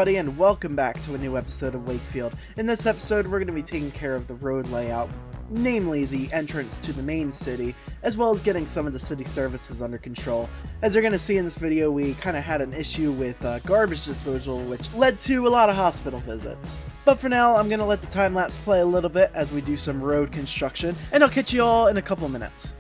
everybody, and welcome back to a new episode of Wakefield. In this episode, we're going to be taking care of the road layout, namely the entrance to the main city, as well as getting some of the city services under control. As you're going to see in this video, we kind of had an issue with garbage disposal, which led to a lot of hospital visits. But for now, I'm going to let the time-lapse play a little bit as we do some road construction, and I'll catch you all in a couple minutes.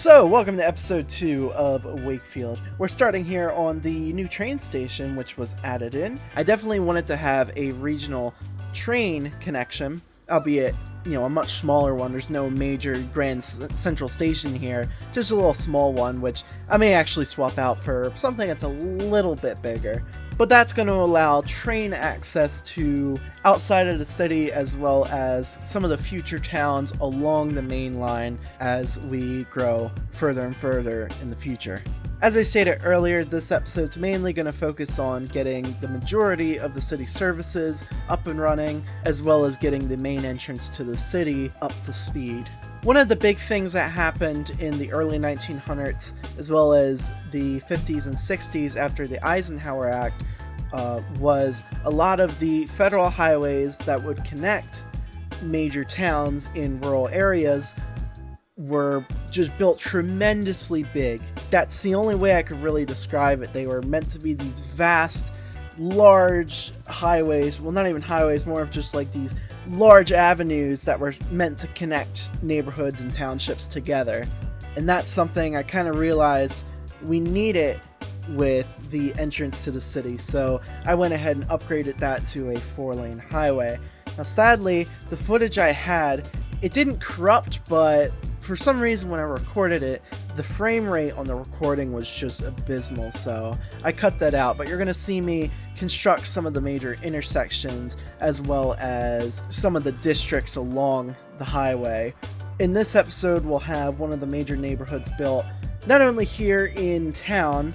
So, welcome to episode 2 of Wakefield. We're starting here on the new train station, which was added in. I definitely wanted to have a regional train connection, albeit, a much smaller one. There's no major grand central station here, just a little small one, which I may actually swap out for something that's a little bit bigger. But that's going to allow train access to outside of the city, as well as some of the future towns along the main line as we grow further and further in the future. As I stated earlier, this episode's mainly going to focus on getting the majority of the city services up and running, as well as getting the main entrance to the city up to speed. One of the big things that happened in the early 1900s, as well as the 50s and 60s after the Eisenhower Act, was a lot of the federal highways that would connect major towns in rural areas were just built tremendously big. That's the only way I could really describe it. They were meant to be these vast, large highways, well, not even highways, more of just like these large avenues that were meant to connect neighborhoods and townships together. And that's something I kind of realized we needed with the entrance to the city, so I went ahead and upgraded that to a 4-lane highway. Now sadly, the footage I had, it didn't corrupt, but for some reason when I recorded it, the frame rate on the recording was just abysmal, so I cut that out. But you're going to see me construct some of the major intersections as well as some of the districts along the highway. In this episode, we'll have one of the major neighborhoods built, not only here in town,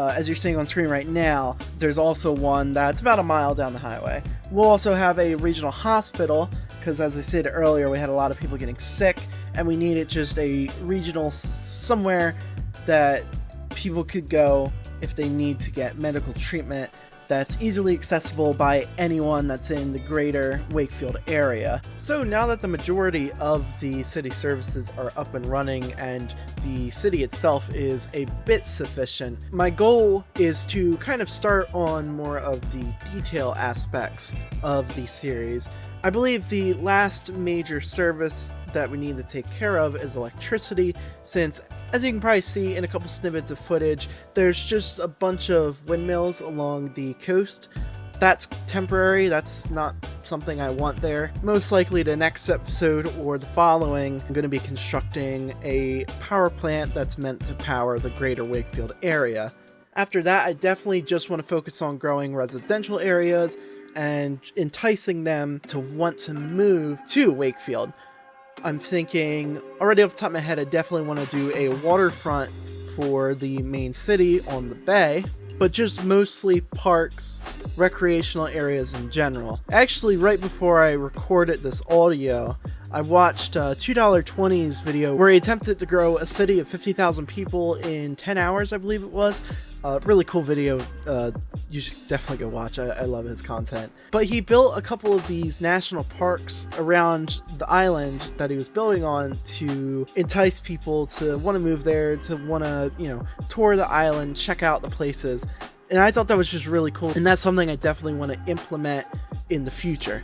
as you're seeing on screen right now, there's also one that's about a mile down the highway. We'll also have a regional hospital because as I said earlier, we had a lot of people getting sick, and we needed just a regional somewhere that people could go if they need to get medical treatment that's easily accessible by anyone that's in the greater Wakefield area. So now that the majority of the city services are up and running and the city itself is a bit sufficient, my goal is to kind of start on more of the detail aspects of the series. I believe the last major service that we need to take care of is electricity, since as you can probably see in a couple snippets of footage, there's just a bunch of windmills along the coast. That's temporary, that's not something I want there. Most likely the next episode or the following, I'm going to be constructing a power plant that's meant to power the greater Wakefield area. After that, I definitely just want to focus on growing residential areas and enticing them to want to move to Wakefield. I'm thinking, already off the top of my head, I definitely want to do a waterfront for the main city on the bay, but just mostly parks, recreational areas in general. Actually, right before I recorded this audio, I watched $2.20's video where he attempted to grow a city of 50,000 people in 10 hours, I believe it was. Really cool video. You should definitely go watch. I love his content. But he built a couple of these national parks around the island that he was building on to entice people to want to move there, to want to, tour the island, check out the places. And I thought that was just really cool. And that's something I definitely want to implement in the future.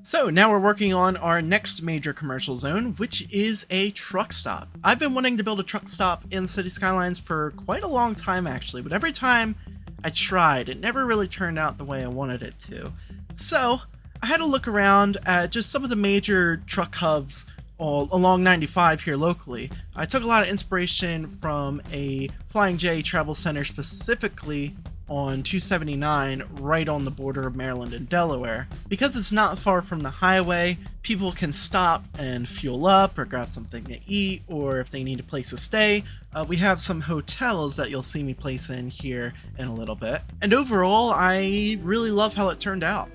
So now we're working on our next major commercial zone, which is a truck stop. I've been wanting to build a truck stop in City Skylines for quite a long time actually, but every time I tried, it never really turned out the way I wanted it to. So I had to look around at just some of the major truck hubs all along 95 here locally. I took a lot of inspiration from a Flying J travel center specifically on 279 right on the border of Maryland and Delaware. Because it's not far from the highway, people can stop and fuel up or grab something to eat, or if they need a place to stay, we have some hotels that you'll see me place in here in a little bit. And overall, I really love how it turned out.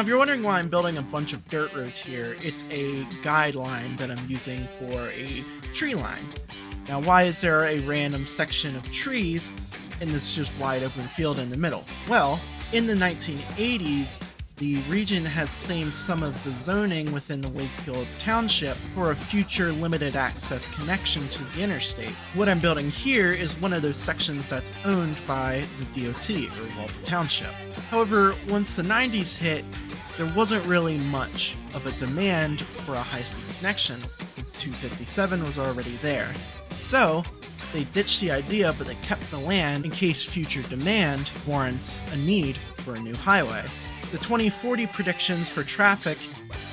if you're wondering why I'm building a bunch of dirt roads here, it's a guideline that I'm using for a tree line. Now, why is there a random section of trees in this just wide open field in the middle? Well, in the 1980s, the region has claimed some of the zoning within the Wakefield Township for a future limited access connection to the interstate. What I'm building here is one of those sections that's owned by the DOT, or the township. However, once the 90s hit, there wasn't really much of a demand for a high-speed connection, since 257 was already there. So, they ditched the idea, but they kept the land in case future demand warrants a need for a new highway. The 2040 predictions for traffic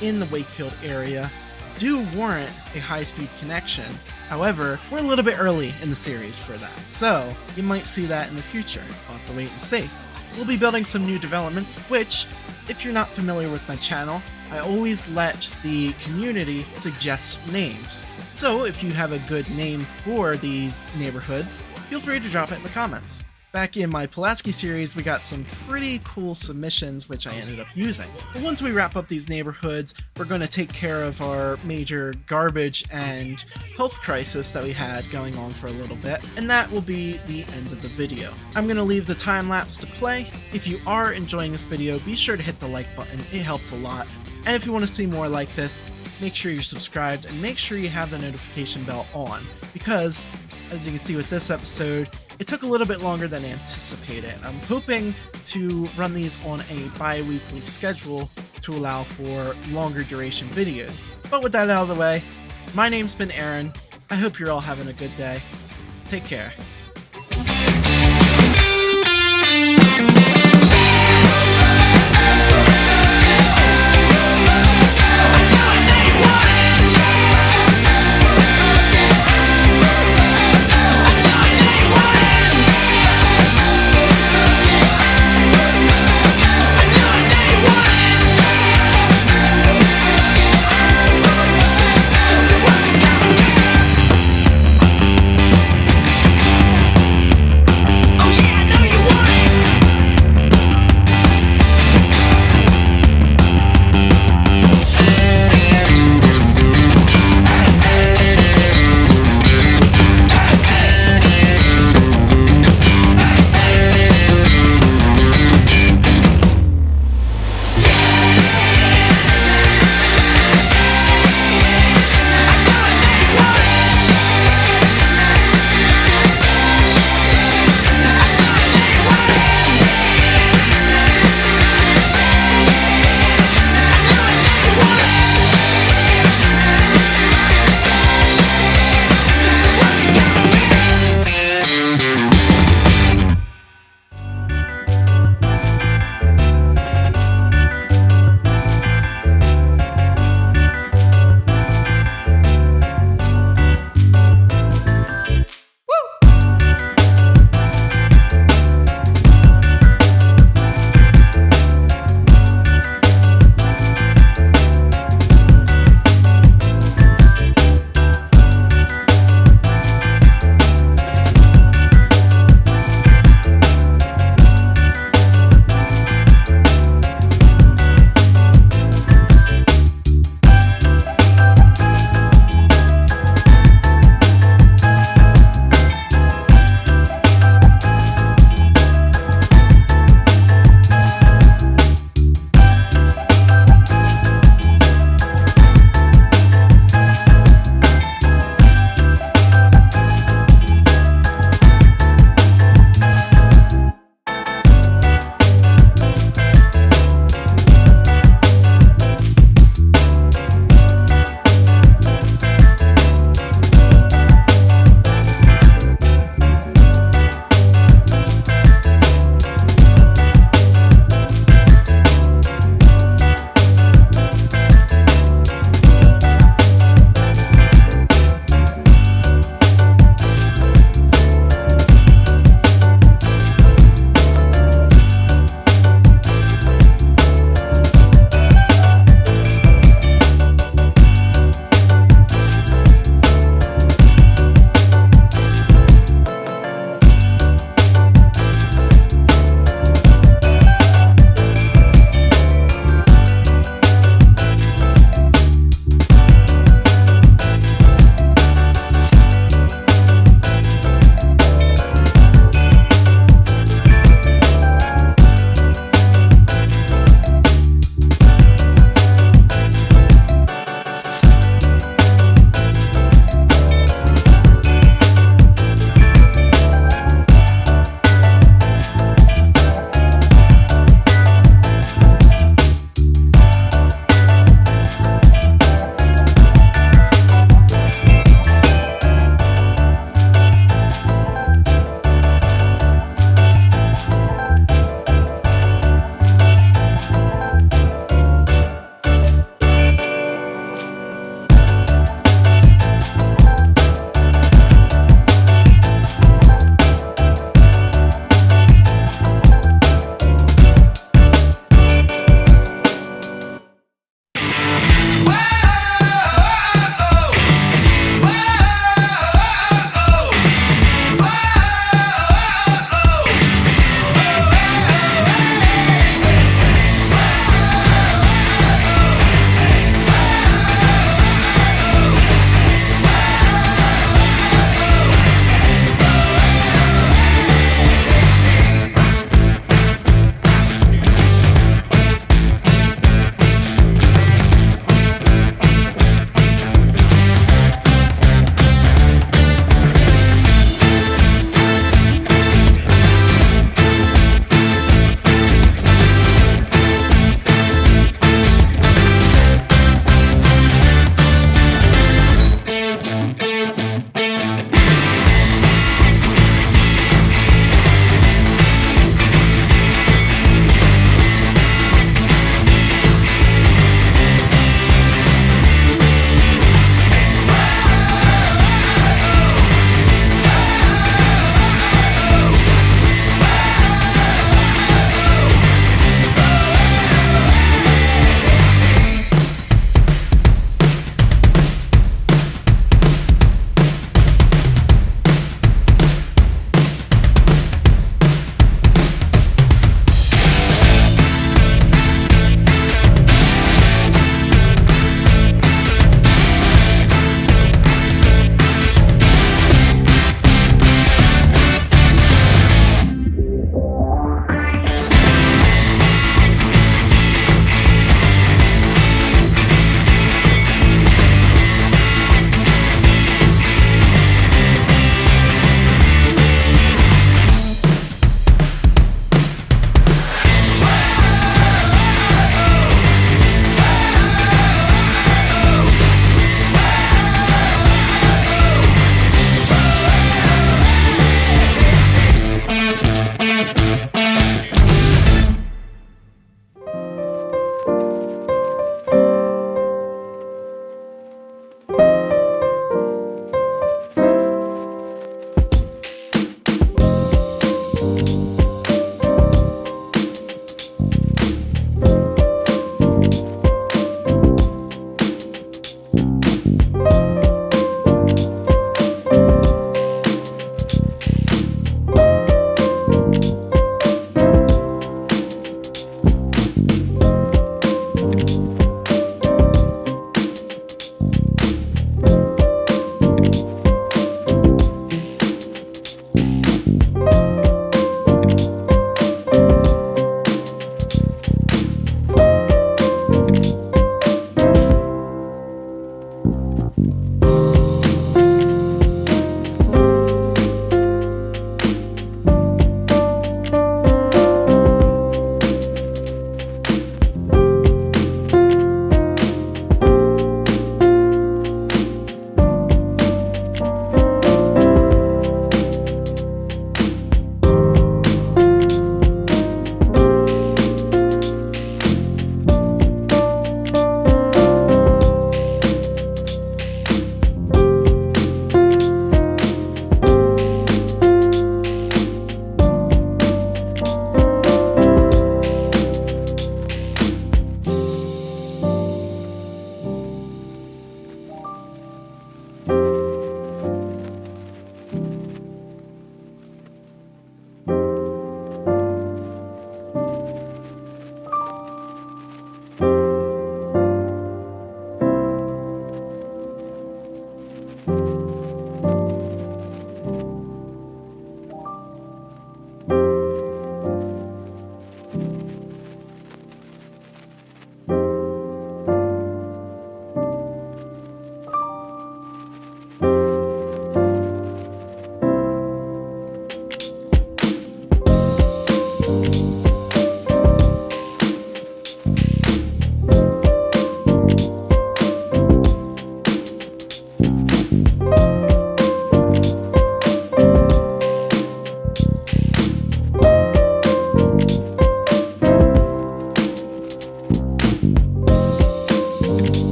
in the Wakefield area do warrant a high-speed connection. However, we're a little bit early in the series for that, so you might see that in the future. We'll have to wait and see. We'll be building some new developments, which, if you're not familiar with my channel, I always let the community suggest names. So if you have a good name for these neighborhoods, feel free to drop it in the comments. Back in my Pulaski series, we got some pretty cool submissions, which I ended up using. But once we wrap up these neighborhoods, we're going to take care of our major garbage and health crisis that we had going on for a little bit, and that will be the end of the video. I'm going to leave the time lapse to play. If you are enjoying this video, be sure to hit the like button, it helps a lot. And if you want to see more like this, make sure you're subscribed and make sure you have the notification bell on, because as you can see with this episode, it took a little bit longer than anticipated. I'm hoping to run these on a bi-weekly schedule to allow for longer duration videos. But with that out of the way, my name's been Aaron. I hope you're all having a good day. Take care.